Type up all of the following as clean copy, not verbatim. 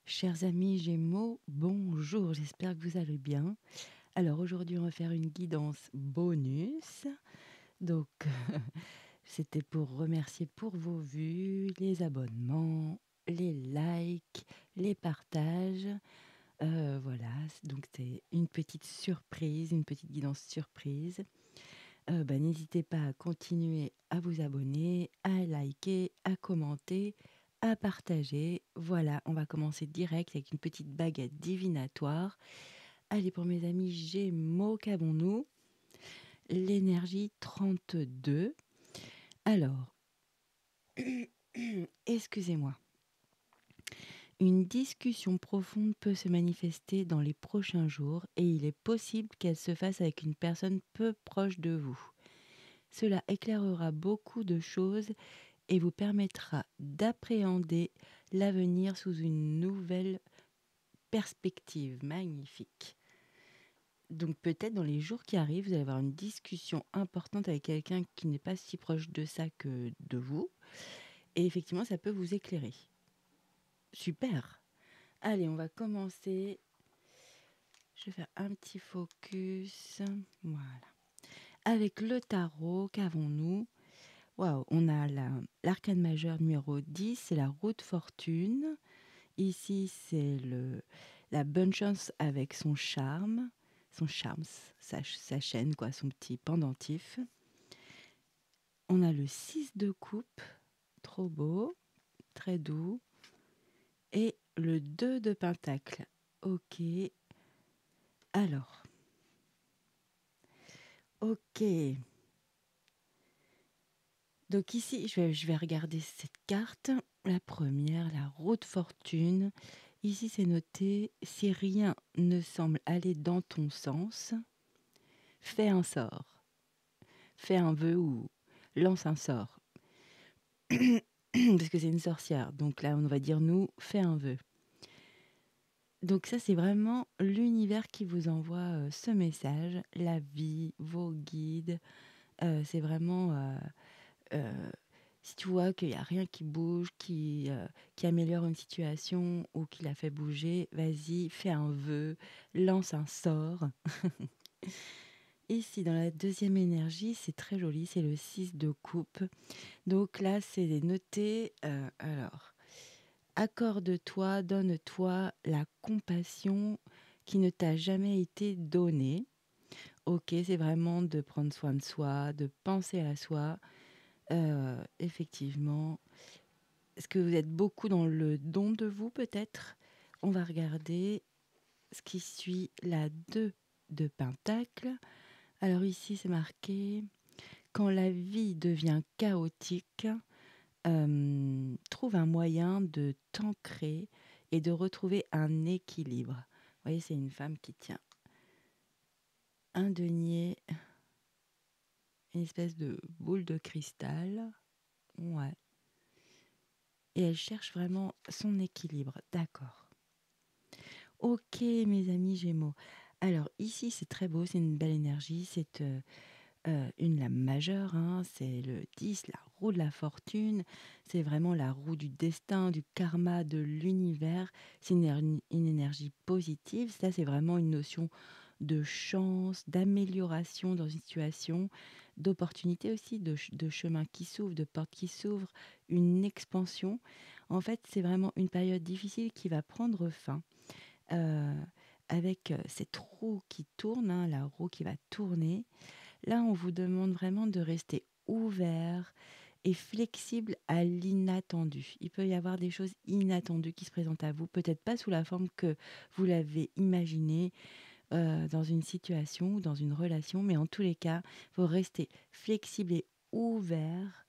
Chers amis Gémeaux, bonjour, j'espère que vous allez bien. Alors aujourd'hui, on va faire une guidance bonus. Donc, c'était pour remercier pour vos vues, les abonnements, les likes, les partages. Voilà, donc c'est une petite surprise, une petite guidance surprise. N'hésitez pas à continuer à vous abonner, à liker, à commenter, à partager. Voilà, on va commencer direct avec une petite baguette divinatoire. Allez, pour mes amis Gémeaux, qu'avons-nous? L'énergie 32. Alors, excusez-moi. Une discussion profonde peut se manifester dans les prochains jours et il est possible qu'elle se fasse avec une personne peu proche de vous. Cela éclairera beaucoup de choses et vous permettra d'appréhender l'avenir sous une nouvelle perspective. Magnifique. Donc peut-être dans les jours qui arrivent, vous allez avoir une discussion importante avec quelqu'un qui n'est pas si proche de ça que de vous. Et effectivement, ça peut vous éclairer. Super. Allez, on va commencer. Je vais faire un petit focus. Voilà. Avec le tarot, qu'avons-nous? Waouh, on a l'arcane majeur numéro 10, c'est la roue de fortune. Ici, c'est la bonne chance avec son charme, sa chaîne, quoi, son petit pendentif. On a le 6 de coupe, trop beau, très doux. Et le 2 de pentacle. Ok. Alors, ok. Donc ici, je vais regarder cette carte. La première, la roue de fortune. Ici, c'est noté, si rien ne semble aller dans ton sens, fais un sort. Fais un vœu ou lance un sort. Parce que c'est une sorcière. Donc là, on va dire nous, fais un vœu. Donc ça, c'est vraiment l'univers qui vous envoie ce message. La vie, vos guides. C'est vraiment... si tu vois qu'il n'y a rien qui bouge, qui améliore une situation ou qui la fait bouger, vas-y, fais un vœu, lance un sort. Ici, dans la deuxième énergie, c'est très joli, c'est le 6 de coupe. Donc là, c'est noté, alors, accorde-toi, donne-toi la compassion qui ne t'a jamais été donnée. Ok, c'est vraiment de prendre soin de soi, de penser à soi. Effectivement. Est-ce que vous êtes beaucoup dans le don de vous, peut-être? On va regarder ce qui suit la 2 de pentacle. Alors ici, c'est marqué quand la vie devient chaotique, trouve un moyen de t'ancrer et de retrouver un équilibre. Vous voyez, c'est une femme qui tient un denier, une espèce de boule de cristal. Ouais. Et elle cherche vraiment son équilibre. D'accord. Ok, mes amis Gémeaux. Alors ici, c'est très beau, c'est une belle énergie. C'est une lame majeure, hein, c'est le 10, la roue de la fortune. C'est vraiment la roue du destin, du karma, de l'univers. C'est une énergie positive. Ça, c'est vraiment une notion de chance, d'amélioration dans une situation, d'opportunité aussi, de chemin qui s'ouvre, de porte qui s'ouvre, une expansion. En fait, c'est vraiment une période difficile qui va prendre fin euh, avec cette roue qui tourne, hein, la roue qui va tourner. Là, on vous demande vraiment de rester ouvert et flexible à l'inattendu. Il peut y avoir des choses inattendues qui se présentent à vous, peut-être pas sous la forme que vous l'avez imaginé dans une situation ou dans une relation, mais en tous les cas, il faut rester flexible et ouvert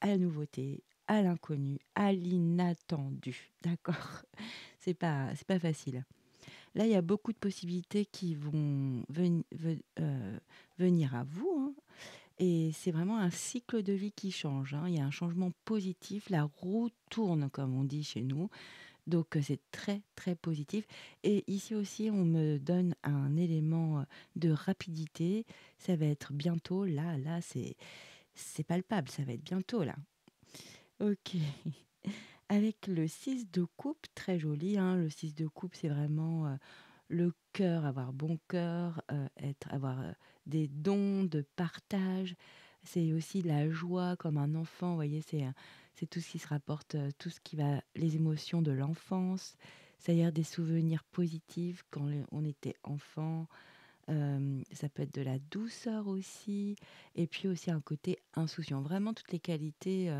à la nouveauté, à l'inconnu, à l'inattendu. D'accord? C'est pas facile. Là, il y a beaucoup de possibilités qui vont venir à vous, hein. Et c'est vraiment un cycle de vie qui change, hein. Il y a un changement positif. La roue tourne, comme on dit chez nous. Donc, c'est très, très positif. Et ici aussi, on me donne un élément de rapidité. Ça va être bientôt. Là, c'est palpable. Ça va être bientôt, là. Ok. Avec le 6 de coupe, très joli, hein, le 6 de coupe, c'est vraiment le cœur, avoir bon cœur, avoir des dons de partage. C'est aussi la joie comme un enfant, vous voyez, c'est tout ce qui se rapporte, tout ce qui va, les émotions de l'enfance, c'est-à-dire des souvenirs positifs quand on était enfant. Ça peut être de la douceur aussi et puis aussi un côté insouciant. Vraiment toutes les qualités,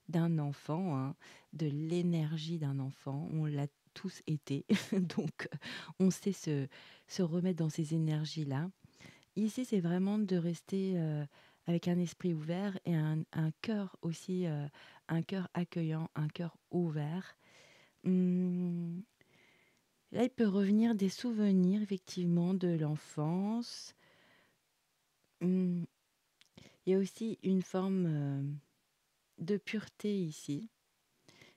d'un enfant, hein, de l'énergie d'un enfant. On l'a tous été donc on sait se remettre dans ces énergies-là. Ici, c'est vraiment de rester, avec un esprit ouvert et un cœur aussi, un cœur accueillant, un cœur ouvert. Mmh, là, il peut revenir des souvenirs effectivement de l'enfance. Mmh, il y a aussi une forme, de pureté ici.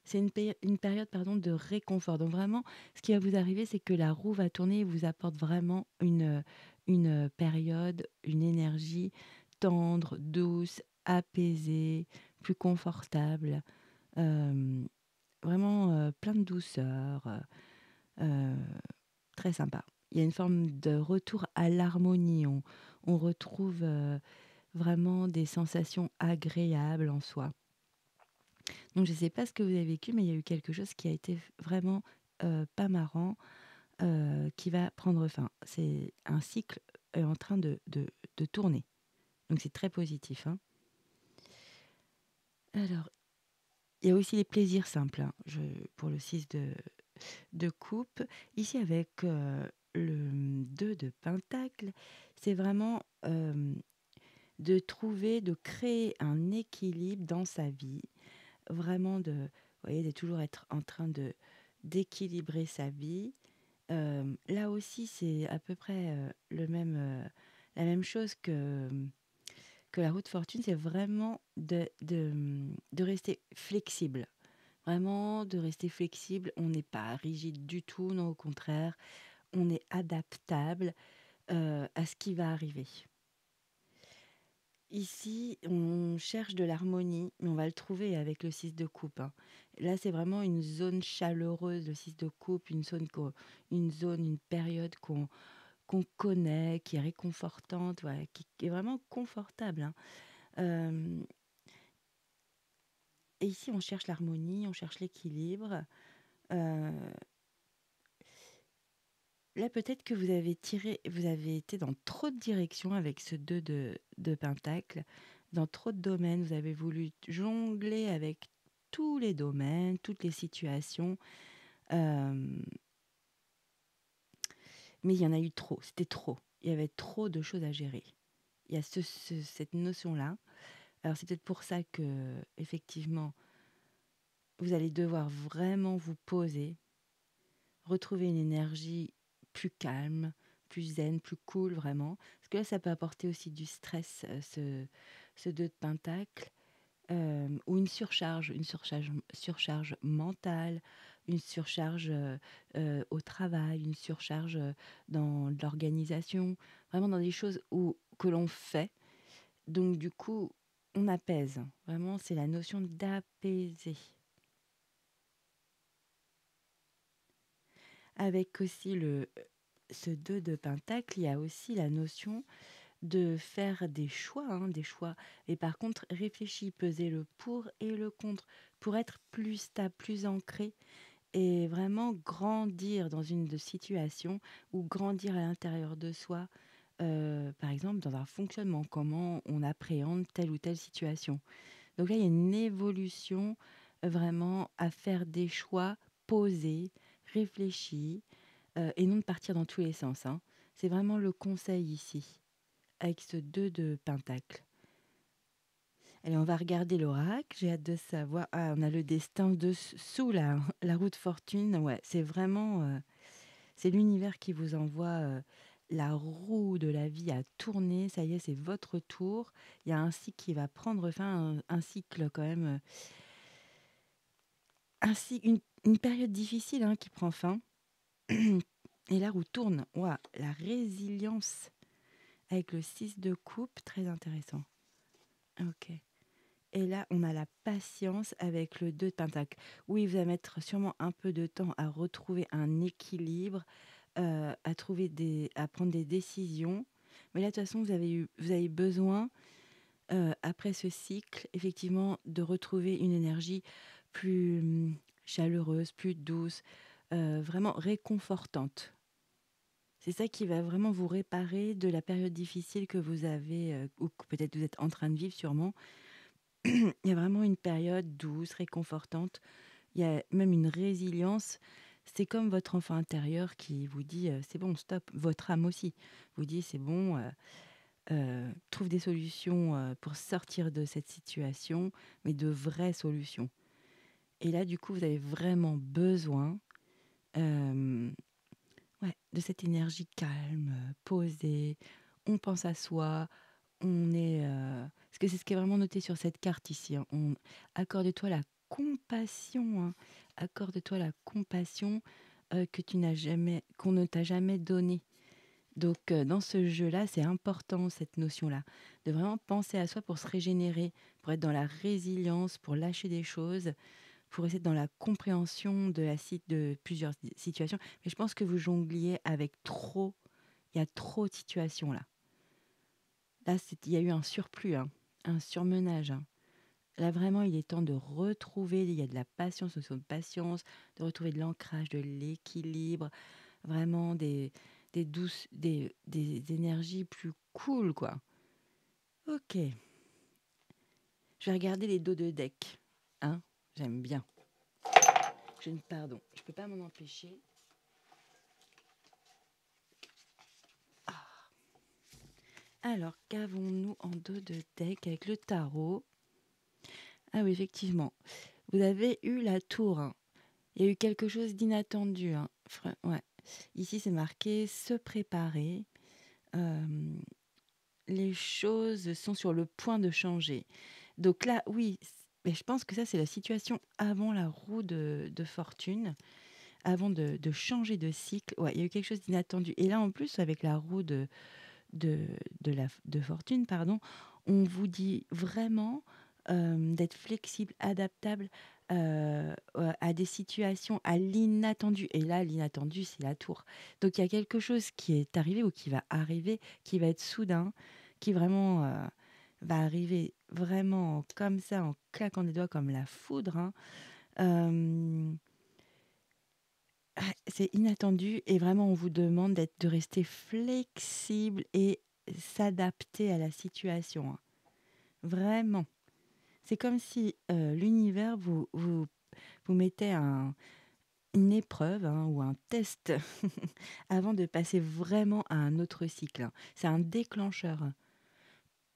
C'est une période, pardon, de réconfort. Donc vraiment, ce qui va vous arriver, c'est que la roue va tourner et vous apporte vraiment une période, une énergie tendre, douce, apaisée, plus confortable, hem, vraiment, plein de douceur, heu, très sympa. Il y a une forme de retour à l'harmonie. On retrouve, vraiment des sensations agréables en soi. Donc je ne sais pas ce que vous avez vécu, mais il y a eu quelque chose qui a été vraiment, pas marrant, qui va prendre fin. C'est un cycle est en train de tourner, donc c'est très positif, hein. Alors, il y a aussi les plaisirs simples, hein, pour le 6 de coupe. Ici avec, le 2 de pentacle, c'est vraiment, de trouver, de créer un équilibre dans sa vie. Vraiment vous voyez, de toujours être en train d'équilibrer sa vie. Là aussi, c'est à peu près, la même chose que la roue de fortune, c'est vraiment de rester flexible. Vraiment de rester flexible. On n'est pas rigide du tout, non, au contraire. On est adaptable, à ce qui va arriver. Ici, on cherche de l'harmonie, mais on va le trouver avec le 6 de coupe, hein. Là, c'est vraiment une zone chaleureuse, le 6 de coupe, une période qu'on connaît, qui est réconfortante, voilà, qui est vraiment confortable, hein. Hem et ici, on cherche l'harmonie, on cherche l'équilibre. Heu, là, peut-être que vous avez été dans trop de directions avec ce 2 de pentacle, dans trop de domaines. Vous avez voulu jongler avec tous les domaines, toutes les situations, hem, mais il y en a eu trop, c'était trop. Il y avait trop de choses à gérer. Il y a cette notion-là. Alors c'est peut-être pour ça que effectivement, vous allez devoir vraiment vous poser, retrouver une énergie plus calme, plus zen, plus cool vraiment. Parce que là, ça peut apporter aussi du stress, ce 2 de pentacle, ou une surcharge mentale, une surcharge, au travail, une surcharge, dans l'organisation, vraiment dans des choses que l'on fait. Donc du coup, on apaise. Vraiment, c'est la notion d'apaiser. Avec aussi ce 2 de pentacle, il y a aussi la notion de faire des choix, hein, des choix. Et par contre, réfléchis, peser le pour et le contre pour être plus stable, plus ancré et vraiment grandir dans une situation ou grandir à l'intérieur de soi. Par exemple, dans un fonctionnement, comment on appréhende telle ou telle situation. Donc là, il y a une évolution, vraiment à faire des choix posés, réfléchis, et non de partir dans tous les sens, hein. C'est vraiment le conseil ici, avec ce 2 de pentacle. Allez, on va regarder l'oracle, j'ai hâte de savoir. Ah, on a le destin dessous la roue de fortune. Ouais, c'est vraiment, c'est l'univers qui vous envoie, la roue de la vie à tourner. Ça y est, c'est votre tour. Il y a un cycle qui va prendre fin, un cycle quand même, une période difficile, hein, qui prend fin. Et la roue tourne. Ouah, la résilience avec le 6 de coupe, très intéressant. OK. Et là, on a la patience avec le 2 de pentacle. Oui, vous allez mettre sûrement un peu de temps à retrouver un équilibre, à prendre des décisions. Mais là, de toute façon, vous avez besoin, après ce cycle, effectivement, de retrouver une énergie plus chaleureuse, plus douce, vraiment réconfortante. C'est ça qui va vraiment vous réparer de la période difficile que vous avez, ou que peut-être vous êtes en train de vivre sûrement. Il y a vraiment une période douce, réconfortante. Il y a même une résilience. C'est comme votre enfant intérieur qui vous dit c'est bon, stop. Votre âme aussi vous dit c'est bon, trouve des solutions pour sortir de cette situation, mais de vraies solutions. Et là, du coup, vous avez vraiment besoin ouais, de cette énergie calme, posée. On pense à soi. On est. Parce que c'est ce qui est vraiment noté sur cette carte ici, hein. Accorde-toi la compassion, hein. Accorde-toi la compassion qu'on ne t'a jamais donnée. Donc, dans ce jeu-là, c'est important cette notion-là, de vraiment penser à soi pour se régénérer, pour être dans la résilience, pour lâcher des choses, pour essayer dans la compréhension de plusieurs situations. Mais je pense que vous jongliez avec trop. Il y a trop de situations là. Là, il y a eu un surplus, hein, un surmenage, hein. Là, vraiment, il est temps de retrouver, il y a de la patience, notion de patience, de retrouver de l'ancrage, de l'équilibre, vraiment des énergies plus cool, quoi. Ok, je vais regarder les dos de deck. Hein, j'aime bien. Pardon, je peux pas m'en empêcher. Alors, qu'avons-nous en dos de deck avec le tarot? Ah oui, effectivement. Vous avez eu la tour, hein. Il y a eu quelque chose d'inattendu, hein. Ouais. Ici, c'est marqué se préparer. Euh, les choses sont sur le point de changer. Donc là, oui, mais je pense que ça, c'est la situation avant la roue de fortune, avant de changer de cycle. Ouais, il y a eu quelque chose d'inattendu. Et là, en plus, avec la roue de, de fortune, pardon, on vous dit vraiment d'être flexible, adaptable à des situations, à l'inattendu. Et là, l'inattendu, c'est la tour. Donc, il y a quelque chose qui est arrivé ou qui va arriver, qui va être soudain, qui vraiment va arriver vraiment comme ça, en claquant des doigts, comme la foudre, hein. Euh, c'est inattendu et vraiment on vous demande de rester flexible et s'adapter à la situation, hein. Vraiment. C'est comme si l'univers vous mettait une épreuve, hein, ou un test avant de passer vraiment à un autre cycle, hein. C'est un déclencheur.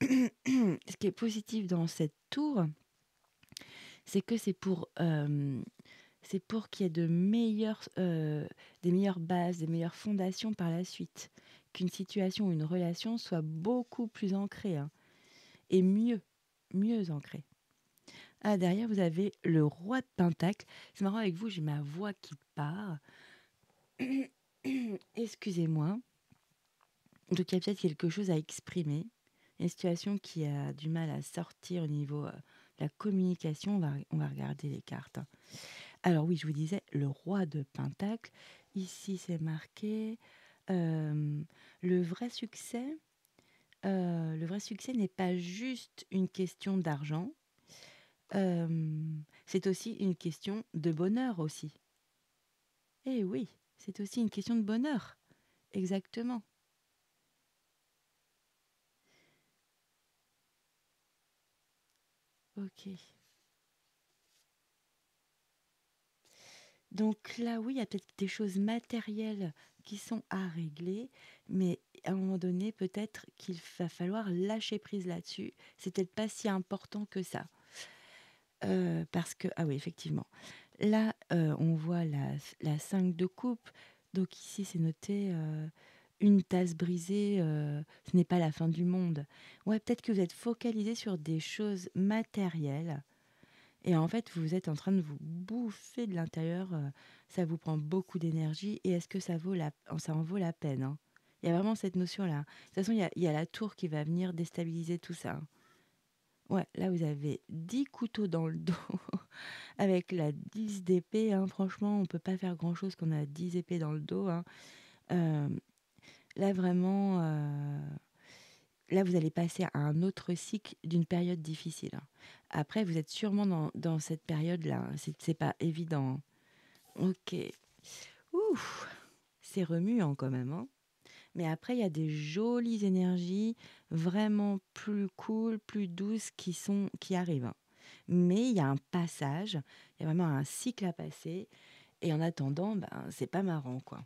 Ce qui est positif dans cette tour, c'est que c'est pour qu'il y ait des meilleures bases, des meilleures fondations par la suite. Qu'une situation ou une relation soit beaucoup plus ancrée, hein, et mieux ancrée. Ah, derrière, vous avez le roi de Pentacle. C'est marrant, avec vous, j'ai ma voix qui part. Excusez-moi. Donc, il y a peut-être quelque chose à exprimer. Une situation qui a du mal à sortir au niveau de la communication. On va regarder les cartes, hein. Alors oui, je vous disais, le roi de Pentacle. Ici, c'est marqué euh, le vrai succès. Le vrai succès n'est pas juste une question d'argent. euh, c'est aussi une question de bonheur aussi. Eh oui, c'est aussi une question de bonheur. Exactement. Ok. Donc là, oui, il y a peut-être des choses matérielles qui sont à régler, mais à un moment donné, peut-être qu'il va falloir lâcher prise là-dessus. C'est peut-être pas si important que ça. Parce que, ah oui, effectivement. Là, on voit la 5 de coupe. Donc ici, c'est noté une tasse brisée, ce n'est pas la fin du monde. Ouais, peut-être que vous êtes focalisé sur des choses matérielles. Et en fait, vous êtes en train de vous bouffer de l'intérieur. Ça vous prend beaucoup d'énergie. Et est-ce que ça en vaut la peine, hein? Il y a vraiment cette notion-là. De toute façon, il y a la tour qui va venir déstabiliser tout ça, hein. Ouais, là, vous avez 10 couteaux dans le dos avec la 10 d'épée, hein. Franchement, on peut pas faire grand-chose quand on a 10 épées dans le dos, hein. Hem, Là, vraiment, là, vous allez passer à un autre cycle d'une période difficile, hein. Après, vous êtes sûrement dans cette période-là, hein. C'est pas évident, hein. OK. Ouf! C'est remuant quand même, hein. Mais après, il y a des jolies énergies vraiment plus cool, plus douces qui arrivent, hein. Mais il y a un passage, il y a vraiment un cycle à passer et en attendant, ben, c'est pas marrant, quoi.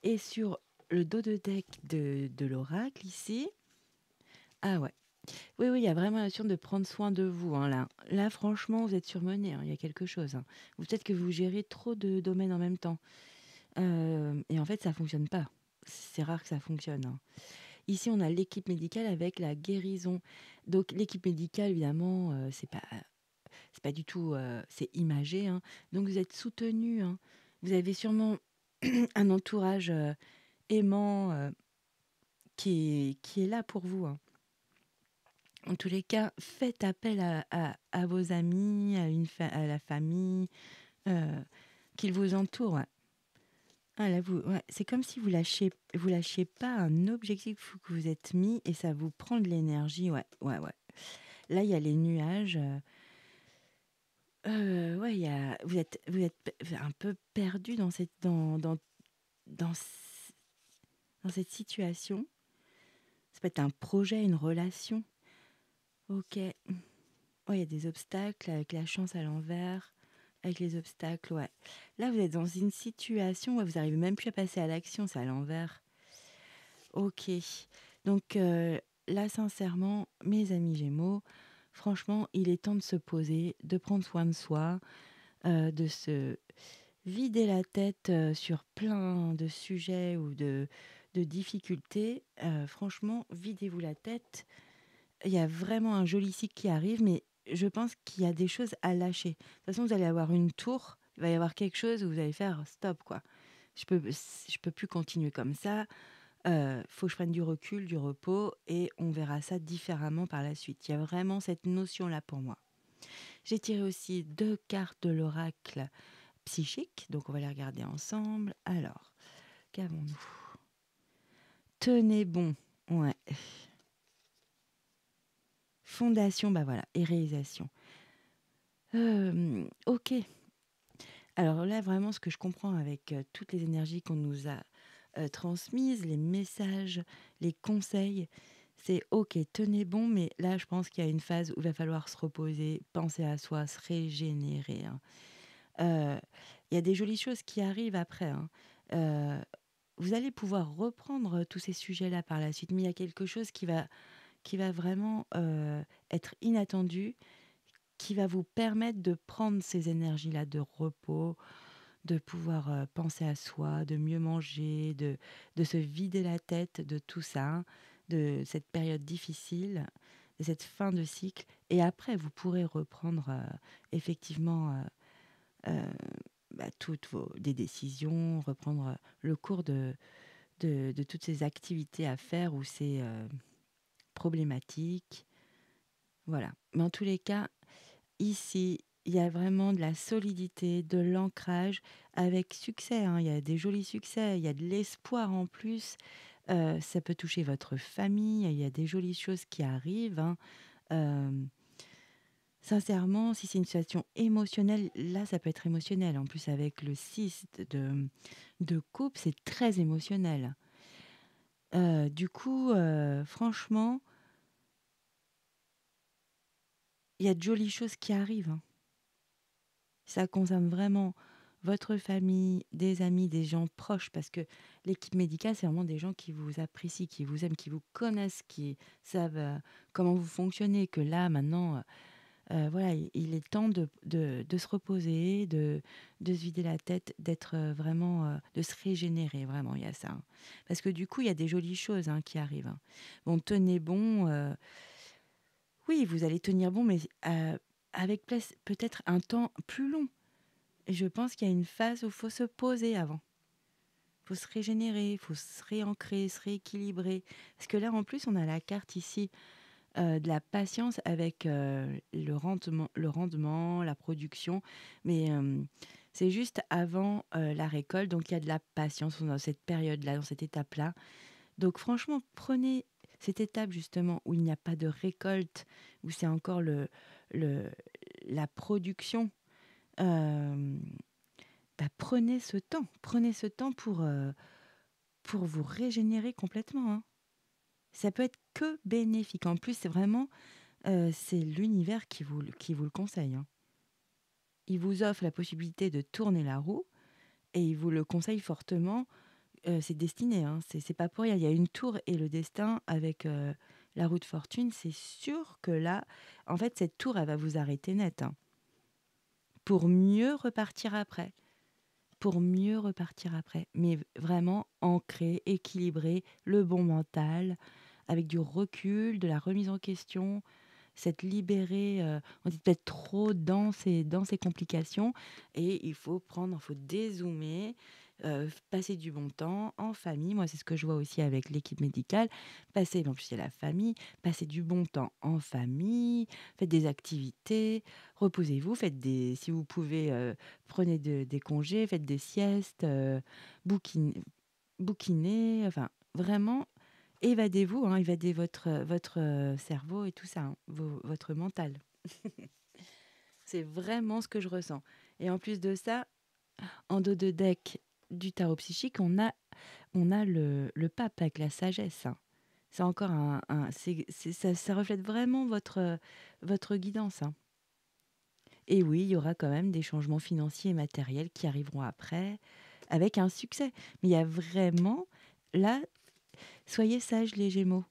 Et sur le dos de deck de l'oracle ici, ah ouais. Oui, oui, il y a vraiment la notion de prendre soin de vous, hein, là. Là, franchement, vous êtes surmené, hein, il y a quelque chose, hein. Ou peut-être que vous gérez trop de domaines en même temps. Et en fait, ça fonctionne pas. C'est rare que ça fonctionne, hein. Ici, on a l'équipe médicale avec la guérison. Donc, l'équipe médicale, évidemment, c'est pas du tout, c'est imagé, hein. Donc, vous êtes soutenu, hein. Vous avez sûrement un entourage aimant qui est là pour vous, hein. En tous les cas, faites appel à vos amis, à la famille euh, qu'ils vous entourent. Ouais. Ah, là, ouais, c'est comme si vous lâchiez pas un objectif que vous êtes mis et ça vous prend de l'énergie. Ouais, ouais, ouais. Là, il y a les nuages. Ouais, vous êtes un peu perdu dans, c- dans cette situation. Ça peut être un projet, une relation. Ok. Ouais, il y a des obstacles avec la chance à l'envers, avec les obstacles, ouais. Là, vous êtes dans une situation où vous n'arrivez même plus à passer à l'action, c'est à l'envers. Ok. Donc là, sincèrement, mes amis Gémeaux, franchement, il est temps de se poser, de prendre soin de soi, de se vider la tête sur plein de sujets ou de difficultés. Franchement, videz-vous la tête. Il y a vraiment un joli cycle qui arrive, mais je pense qu'il y a des choses à lâcher. De toute façon, vous allez avoir une tour, il va y avoir quelque chose où vous allez faire stop, quoi. Je peux plus continuer comme ça. Faut que je prenne du recul, du repos, et on verra ça différemment par la suite. Il y a vraiment cette notion-là pour moi. J'ai tiré aussi 2 cartes de l'oracle psychique, donc on va les regarder ensemble. Alors, qu'avons-nous? Tenez bon, ouais. Fondation, bah voilà, et réalisation. Ok. Alors là, vraiment, ce que je comprends avec toutes les énergies qu'on nous a transmises, les messages, les conseils, c'est ok, tenez bon, mais là, je pense qu'il y a une phase où il va falloir se reposer, penser à soi, se régénérer, hein. Euh, Il y a des jolies choses qui arrivent après, hein. Euh, Vous allez pouvoir reprendre tous ces sujets-là par la suite, mais il y a quelque chose qui va vraiment être inattendu, qui va vous permettre de prendre ces énergies-là de repos, de pouvoir penser à soi, de mieux manger, de se vider la tête de tout ça, de cette période difficile, de cette fin de cycle. Et après, vous pourrez reprendre effectivement euh, des décisions, reprendre le cours de toutes ces activités à faire où c'est problématique. Voilà. Mais en tous les cas, ici, il y a vraiment de la solidité, de l'ancrage avec succès, hein. Il y a des jolis succès, il y a de l'espoir en plus. Ça peut toucher votre famille, il y a des jolies choses qui arrivent, hein. Euh, Sincèrement, si c'est une situation émotionnelle, là, ça peut être émotionnel. En plus, avec le 6 de coupe, c'est très émotionnel. Du coup, franchement, il y a de jolies choses qui arrivent, hein. Ça concerne vraiment votre famille, des amis, des gens proches, parce que l'équipe médicale, c'est vraiment des gens qui vous apprécient, qui vous aiment, qui vous connaissent, qui savent comment vous fonctionnez, que là, maintenant, voilà, il est temps de se reposer, de se vider la tête, d'être vraiment, de se régénérer, vraiment, il y a ça, hein. Parce que du coup, il y a des jolies choses hein, qui arrivent, hein. Bon, tenez bon, oui, vous allez tenir bon, mais avec peut-être un temps plus long. Et je pense qu'il y a une phase où il faut se poser avant. Il faut se régénérer, il faut se réancrer, se rééquilibrer. Parce que là, en plus, on a la carte ici de la patience avec le rendement, la production. Mais c'est juste avant la récolte, donc il y a de la patience dans cette période-là, dans cette étape-là. Donc franchement, prenez cette étape justement où il n'y a pas de récolte, où c'est encore le, la production. euh, prenez ce temps pour vous régénérer complètement, hein. Ça peut être que bénéfique. En plus, c'est vraiment, c'est l'univers qui vous le conseille, hein. Il vous offre la possibilité de tourner la roue et il vous le conseille fortement. C'est destiné, hein. C'est pas pour rien. Il y a une tour et le destin avec la roue de fortune. C'est sûr que là, en fait, cette tour, elle va vous arrêter net, hein, pour mieux repartir après. Pour mieux repartir après. Mais vraiment ancré, équilibré, le bon mental, avec du recul, de la remise en question, s'être libéré, on dit peut-être trop dans ces complications. Et il faut dézoomer, passer du bon temps en famille. Moi, c'est ce que je vois aussi avec l'équipe médicale. En plus, il y a la famille, passer du bon temps en famille, faites des activités, reposez-vous, si vous pouvez, prenez des congés, faites des siestes, bouquinez, enfin, vraiment, évadez-vous, hein, évadez votre cerveau et tout ça, hein, votre mental. C'est vraiment ce que je ressens. Et en plus de ça, en dos de deck du tarot psychique, on a le pape avec la sagesse, hein. C'est encore ça reflète vraiment votre guidance, hein. Et oui, il y aura quand même des changements financiers et matériels qui arriveront après, avec un succès. Mais il y a vraiment, là, soyez sages les Gémeaux.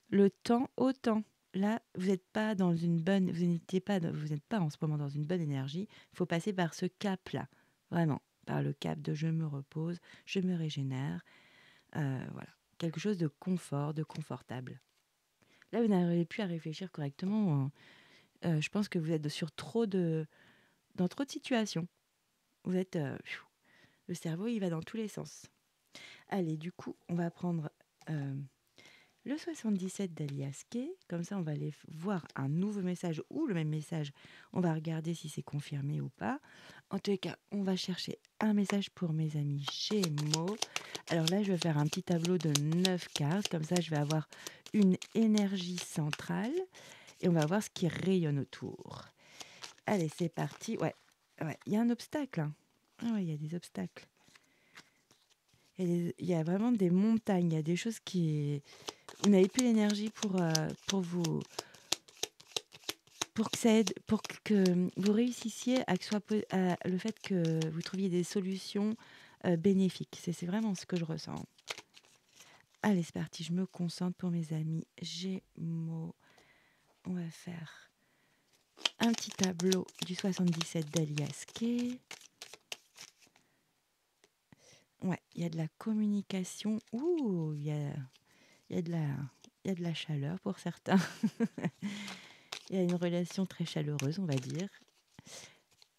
Le temps au temps. Là, vous n'êtes pas dans une bonne, vous n'êtes pas en ce moment dans une bonne énergie. Il faut passer par ce cap-là, vraiment, par le cap de je me repose, je me régénère, voilà, quelque chose de confort, de confortable. Là, vous n'arrivez plus à réfléchir correctement, hein. Je pense que vous êtes dans trop de situations. Vous êtes, le cerveau, il va dans tous les sens. Allez, du coup, on va prendre le 77 d'Alias Kay. Comme ça, on va aller voir un nouveau message ou le même message. On va regarder si c'est confirmé ou pas. En tous les cas, on va chercher un message pour mes amis Gémeaux. Alors là, je vais faire un petit tableau de 9 cartes. Comme ça, je vais avoir une énergie centrale et on va voir ce qui rayonne autour. Allez, c'est parti. Ouais, ouais, il y a un obstacle, hein. Ah ouais, il y a des obstacles. Il y a vraiment des montagnes, il y a des choses qui... Vous n'avez plus l'énergie pour que ça aide, pour que vous réussissiez à le fait que vous trouviez des solutions bénéfiques. C'est vraiment ce que je ressens. Allez, c'est parti, je me concentre pour mes amis Gémeaux. On va faire un petit tableau du 77 d'Alias Kay. Ouais, il y a de la communication. Ouh, il y a de la chaleur pour certains. Il y a une relation très chaleureuse, on va dire.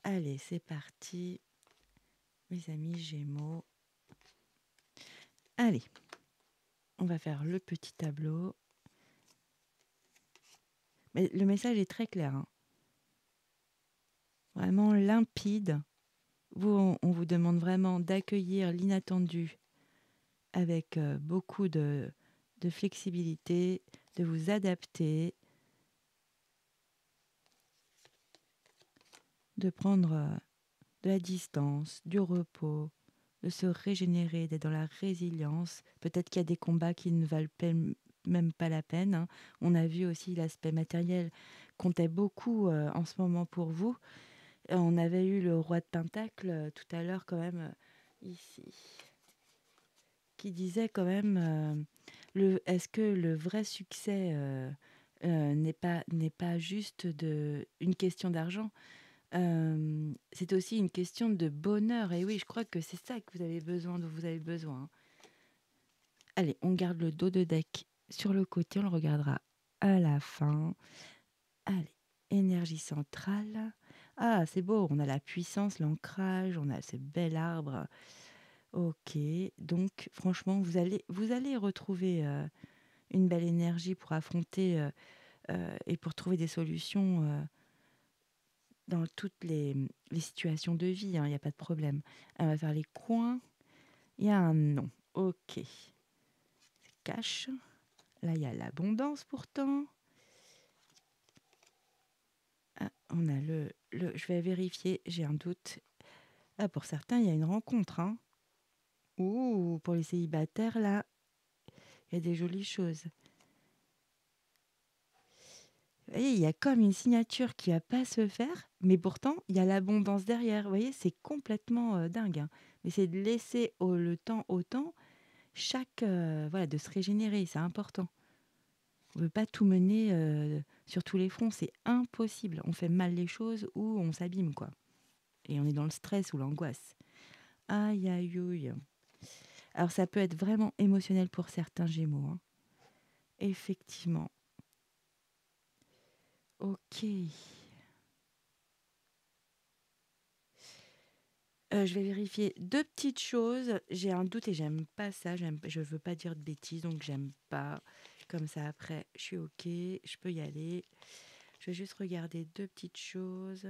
Allez, c'est parti, mes amis Gémeaux. Allez, on va faire le petit tableau. Mais le message est très clair, hein. Vraiment limpide. On vous demande vraiment d'accueillir l'inattendu avec beaucoup de flexibilité, de vous adapter, de prendre de la distance, du repos, de se régénérer, d'être dans la résilience. Peut-être qu'il y a des combats qui ne valent même pas la peine, hein. On a vu aussi l'aspect matériel comptait beaucoup en ce moment pour vous. On avait eu le roi de Pentacle tout à l'heure quand même, ici, qui disait quand même, est-ce que le vrai succès n'est pas juste une question d'argent. C'est aussi une question de bonheur. Et oui, je crois que c'est ça que dont vous avez besoin. Allez, on garde le dos de deck sur le côté, on le regardera à la fin. Allez, énergie centrale. Ah, c'est beau, on a la puissance, l'ancrage, on a ce bel arbre. Ok, donc franchement, vous allez retrouver une belle énergie pour affronter et pour trouver des solutions dans toutes les situations de vie, hein, il n'y a pas de problème. On va faire les coins. Il y a un non. Ok. C'est cash. Là, il y a l'abondance pourtant. Ah, on a je vais vérifier, j'ai un doute. Ah, pour certains, il y a une rencontre. Hein. Ouh, pour les célibataires, là, il y a des jolies choses. Vous voyez, il y a comme une signature qui va pas se faire, mais pourtant, il y a l'abondance derrière. Vous voyez, c'est complètement dingue. Hein. Mais c'est de laisser le temps au temps, voilà, de se régénérer, c'est important. On ne veut pas tout mener sur tous les fronts, c'est impossible. On fait mal les choses ou on s'abîme, quoi. Et on est dans le stress ou l'angoisse. Aïe, aïe, aïe. Alors, ça peut être vraiment émotionnel pour certains Gémeaux. Hein. Effectivement. Ok. Je vais vérifier deux petites choses. J'ai un doute et j'aime pas ça. Je veux pas dire de bêtises, donc j'aime pas. Comme ça, après, je suis ok. Je peux y aller. Je vais juste regarder deux petites choses.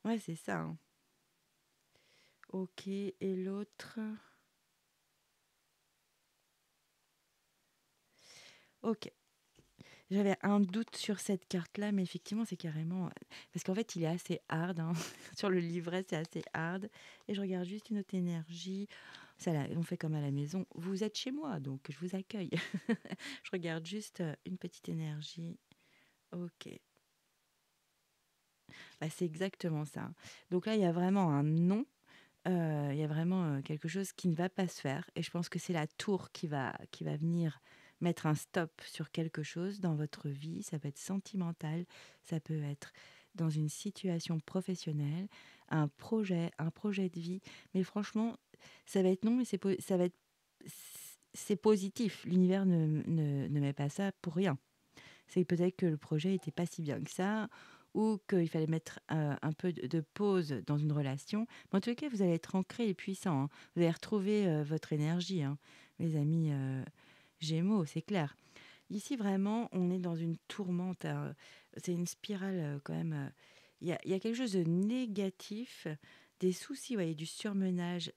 Ouais, c'est ça. Hein. Ok. Et l'autre. Ok. J'avais un doute sur cette carte-là, mais effectivement, c'est carrément. Parce qu'en fait, il est assez hard. Hein. Sur le livret, c'est assez hard. Et je regarde juste une autre énergie. Ça, là, on fait comme à la maison. Vous êtes chez moi, donc je vous accueille. Je regarde juste une petite énergie. Ok. Bah, c'est exactement ça. Donc là, il y a vraiment un non. Il y a vraiment quelque chose qui ne va pas se faire. Et je pense que c'est la tour qui va venir mettre un stop sur quelque chose dans votre vie. Ça peut être sentimental, ça peut être dans une situation professionnelle, un projet de vie. Mais franchement, ça va être non, mais ça va être c'est positif. L'univers ne met pas ça pour rien. C'est peut-être que le projet n'était pas si bien que ça, ou qu'il fallait mettre un peu de pause dans une relation. Mais en tout cas, vous allez être ancré et puissant. Hein. Vous allez retrouver votre énergie, hein, mes amis Gémeaux, c'est clair. Ici, vraiment, on est dans une tourmente. Hein. C'est une spirale quand même. Il y a quelque chose de négatif, des soucis, vous voyez, du surmenage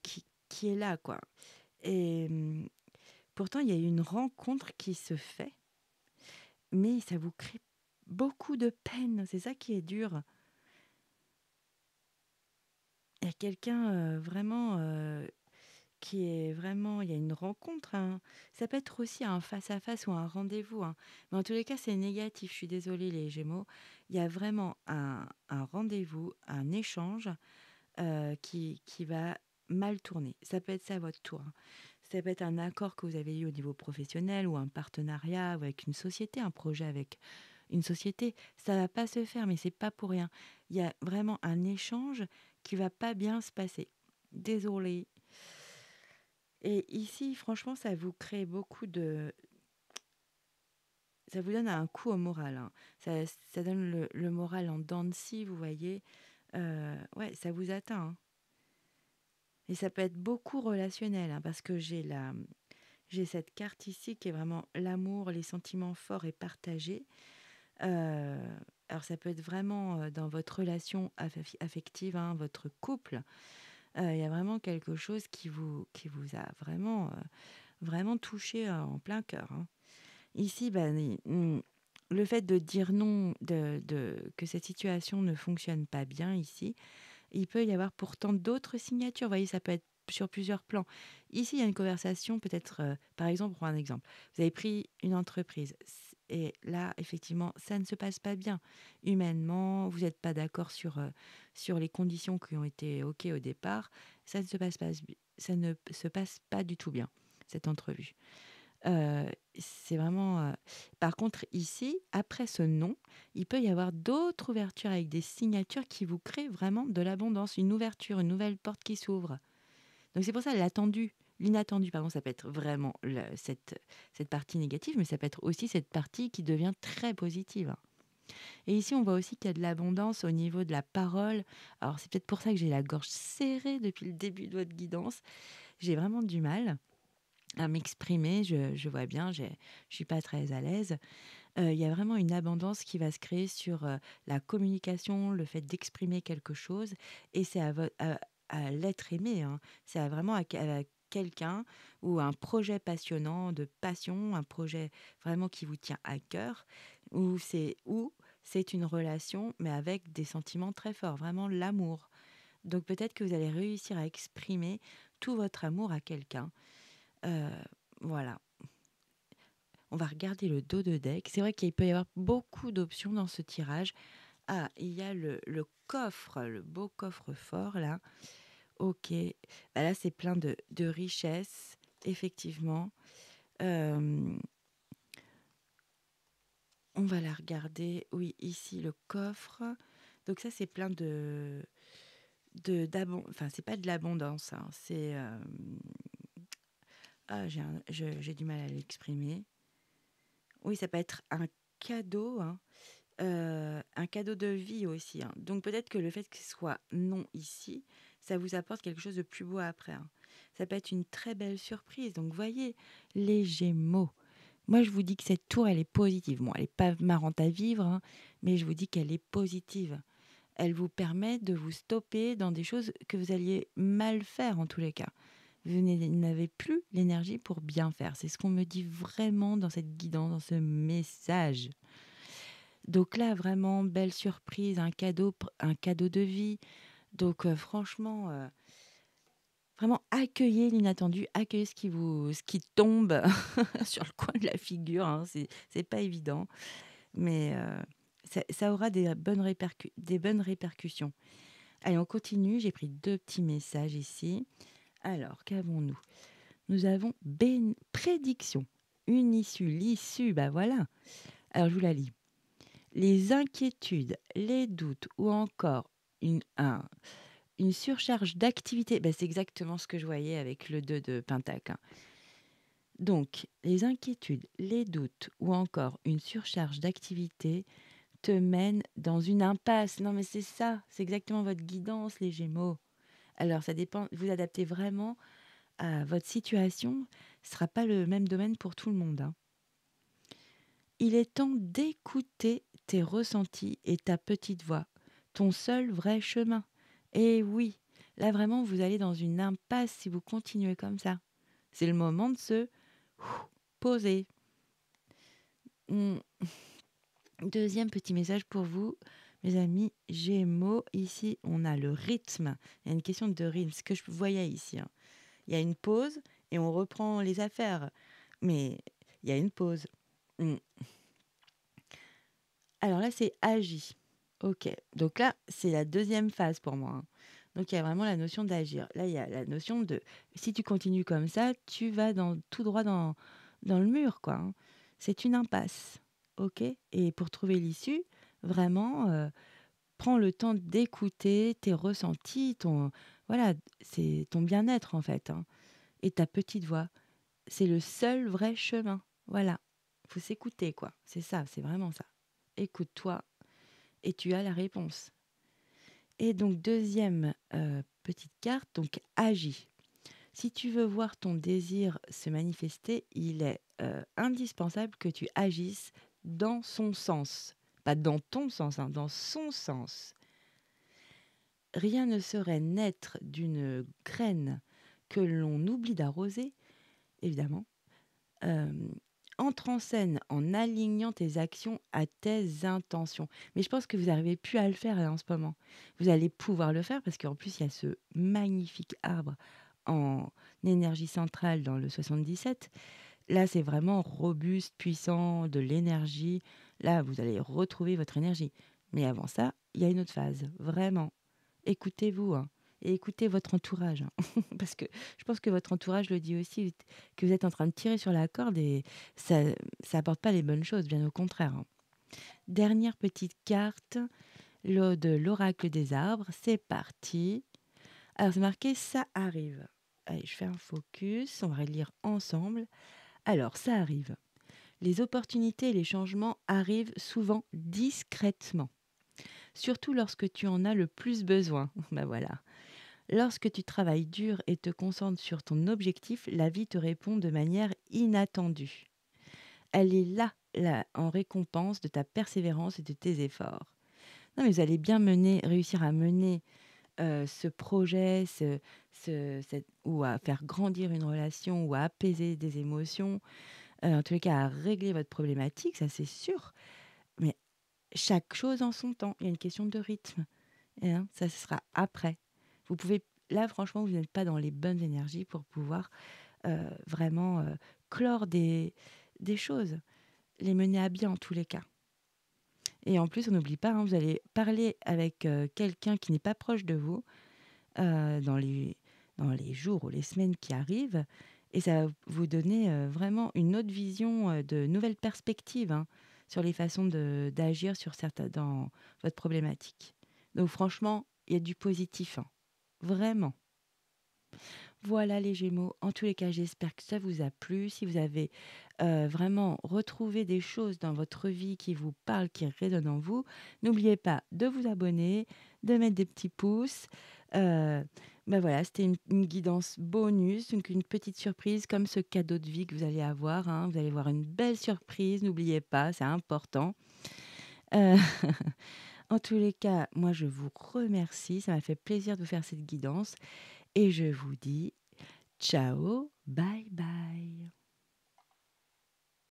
qui est là, quoi. Et pourtant, il y a une rencontre qui se fait mais ça vous crée beaucoup de peine, c'est ça qui est dur. Il y a quelqu'un vraiment qui est vraiment... Il y a une rencontre. Hein. Ça peut être aussi un face-à-face ou un rendez-vous. Hein. Mais en tous les cas, c'est négatif. Je suis désolée, les Gémeaux. Il y a vraiment un rendez-vous, un échange qui va mal tourner. Ça peut être ça votre tour. Hein. Ça peut être un accord que vous avez eu au niveau professionnel ou un partenariat ou avec une société, un projet avec une société. Ça va pas se faire, mais c'est pas pour rien. Il y a vraiment un échange qui va pas bien se passer. Désolée. Et ici, franchement, ça vous crée beaucoup de... Ça vous donne un coup au moral. Hein. Ça donne le moral en dents de scie, vous voyez. Ouais, ça vous atteint. Hein. Et ça peut être beaucoup relationnel, hein, parce que j'ai cette carte ici qui est vraiment l'amour, les sentiments forts et partagés. Euh, alors ça peut être vraiment dans votre relation affective, hein, votre couple. Il y a vraiment quelque chose qui vous a vraiment touché en plein cœur. Hein. Ici, le fait de dire non, que cette situation ne fonctionne pas bien ici, il peut y avoir pourtant d'autres signatures. Vous voyez, ça peut être sur plusieurs plans. Ici, il y a une conversation, peut-être, par exemple, pour un exemple. Vous avez pris une entreprise et là, effectivement, ça ne se passe pas bien. Humainement, vous n'êtes pas d'accord sur les conditions qui ont été OK au départ. Ça ne se passe pas du tout bien, cette entrevue. C'est vraiment, par contre ici, après ce non, il peut y avoir d'autres ouvertures avec des signatures qui vous créent vraiment de l'abondance, une ouverture, une nouvelle porte qui s'ouvre. Donc c'est pour ça l'inattendu, pardon, ça peut être vraiment cette partie négative, mais ça peut être aussi cette partie qui devient très positive. Et ici, on voit aussi qu'il y a de l'abondance au niveau de la parole. Alors c'est peut-être pour ça que j'ai la gorge serrée depuis le début de votre guidance. J'ai vraiment du mal. à m'exprimer. Je vois bien, je suis pas très à l'aise. Il y a vraiment une abondance qui va se créer sur, la communication, le fait d'exprimer quelque chose et c'est à l'être aimé, hein. C'est vraiment à quelqu'un ou un projet passionnant de passion, un projet vraiment qui vous tient à cœur, ou c'est une relation, mais avec des sentiments très forts, vraiment l'amour. Donc peut-être que vous allez réussir à exprimer tout votre amour à quelqu'un. Heu, voilà. On va regarder le dos de deck. C'est vrai qu'il peut y avoir beaucoup d'options dans ce tirage. Ah, il y a le coffre, le beau coffre-fort là. Ok. Bah là, c'est plein de richesses, effectivement. Euh, on va la regarder. Oui, ici, le coffre. Donc ça, c'est plein enfin, c'est pas de l'abondance, hein. C'est... Ah, j'ai du mal à l'exprimer. Oui, ça peut être un cadeau, hein. Un cadeau de vie aussi, hein. Donc peut-être que le fait que ce soit non ici, ça vous apporte quelque chose de plus beau après, hein. Ça peut être une très belle surprise. Donc voyez, les Gémeaux. Moi, je vous dis que cette tour, elle est positive. Bon, elle n'est pas marrante à vivre, hein, mais je vous dis qu'elle est positive. Elle vous permet de vous stopper dans des choses que vous alliez mal faire en tous les cas. Vous n'avez plus l'énergie pour bien faire. C'est ce qu'on me dit vraiment dans cette guidance, dans ce message. Donc là, vraiment, belle surprise, un cadeau de vie. Donc franchement, vraiment accueillez l'inattendu, accueillez ce qui tombe sur le coin de la figure, hein. C'est pas évident, mais ça aura des bonnes répercussions. Allez, on continue. J'ai pris deux petits messages ici. Alors, qu'avons-nous? Nous avons prédiction, une issue, l'issue, bah voilà. Alors, je vous la lis. Les inquiétudes, les doutes ou encore une surcharge d'activité, ben c'est exactement ce que je voyais avec le 2 de Pentacle, hein. Donc, les inquiétudes, les doutes ou encore une surcharge d'activité te mènent dans une impasse. Non, mais c'est ça, c'est exactement votre guidance, les Gémeaux. Alors, ça dépend, vous adaptez vraiment à votre situation. Ce ne sera pas le même domaine pour tout le monde, hein. Il est temps d'écouter tes ressentis et ta petite voix, ton seul vrai chemin. Et oui, là vraiment, vous allez dans une impasse si vous continuez comme ça. C'est le moment de se poser. Hmm. Deuxième petit message pour vous, mes amis Gémeaux. Ici, on a le rythme. Il y a une question de rythme, ce que je voyais ici, hein. Il y a une pause et on reprend les affaires. Mais il y a une pause. Hmm. Alors là, c'est agi. Ok. Donc là, c'est la deuxième phase pour moi, hein. Donc il y a vraiment la notion d'agir. Là, il y a la notion de si tu continues comme ça, tu vas tout droit dans le mur, quoi, hein. C'est une impasse. Ok. Et pour trouver l'issue, vraiment, prends le temps d'écouter tes ressentis, voilà, c'est ton bien-être en fait, hein, et ta petite voix. C'est le seul vrai chemin. Voilà. Faut s'écouter, quoi. C'est ça, c'est vraiment ça. Écoute-toi et tu as la réponse. Et donc, deuxième petite carte, donc agis. Si tu veux voir ton désir se manifester, il est indispensable que tu agisses dans son sens. Pas dans ton sens, hein, dans son sens. Rien ne saurait naître d'une graine que l'on oublie d'arroser, évidemment. Euh, Entre en scène en alignant tes actions à tes intentions. Mais je pense que vous n'arrivez plus à le faire là, en ce moment. Vous allez pouvoir le faire parce qu'en plus, il y a ce magnifique arbre en énergie centrale dans le 77. Là, c'est vraiment robuste, puissant, de l'énergie. Là, vous allez retrouver votre énergie. Mais avant ça, il y a une autre phase. Vraiment. Écoutez-vous, hein, et écoutez votre entourage, hein. Parce que je pense que votre entourage le dit aussi, que vous êtes en train de tirer sur la corde et ça apporte pas les bonnes choses, bien au contraire, hein. Dernière petite carte de l'oracle des arbres, c'est parti. Alors c'est marqué ça arrive. Allez, je fais un focus, on va lire ensemble. Alors ça arrive. Les opportunités et les changements arrivent souvent discrètement, surtout lorsque tu en as le plus besoin. Ben voilà. Lorsque tu travailles dur et te concentres sur ton objectif, la vie te répond de manière inattendue. Elle est là, en récompense de ta persévérance et de tes efforts. Non, mais vous allez bien réussir à mener ce projet, ou à faire grandir une relation, ou à apaiser des émotions, en tous les cas à régler votre problématique, ça c'est sûr. Mais chaque chose en son temps, il y a une question de rythme. Et hein, ça, ce sera après. Vous pouvez, là, franchement, vous n'êtes pas dans les bonnes énergies pour pouvoir vraiment clore des choses, les mener à bien en tous les cas. Et en plus, on n'oublie pas, hein, vous allez parler avec quelqu'un qui n'est pas proche de vous dans les jours ou les semaines qui arrivent. Et ça va vous donner vraiment une autre vision, de nouvelles perspectives, hein, sur les façons d'agir dans votre problématique. Donc franchement, il y a du positif, hein, vraiment. Voilà les Gémeaux. En tous les cas, j'espère que ça vous a plu. Si vous avez vraiment retrouvé des choses dans votre vie qui vous parlent, qui résonnent en vous, n'oubliez pas de vous abonner, de mettre des petits pouces. Euh, ben voilà, c'était une guidance bonus, donc une petite surprise comme ce cadeau de vie que vous allez avoir, hein. Vous allez voir une belle surprise, n'oubliez pas, c'est important. Euh, en tous les cas, moi je vous remercie, ça m'a fait plaisir de vous faire cette guidance et je vous dis ciao, bye bye.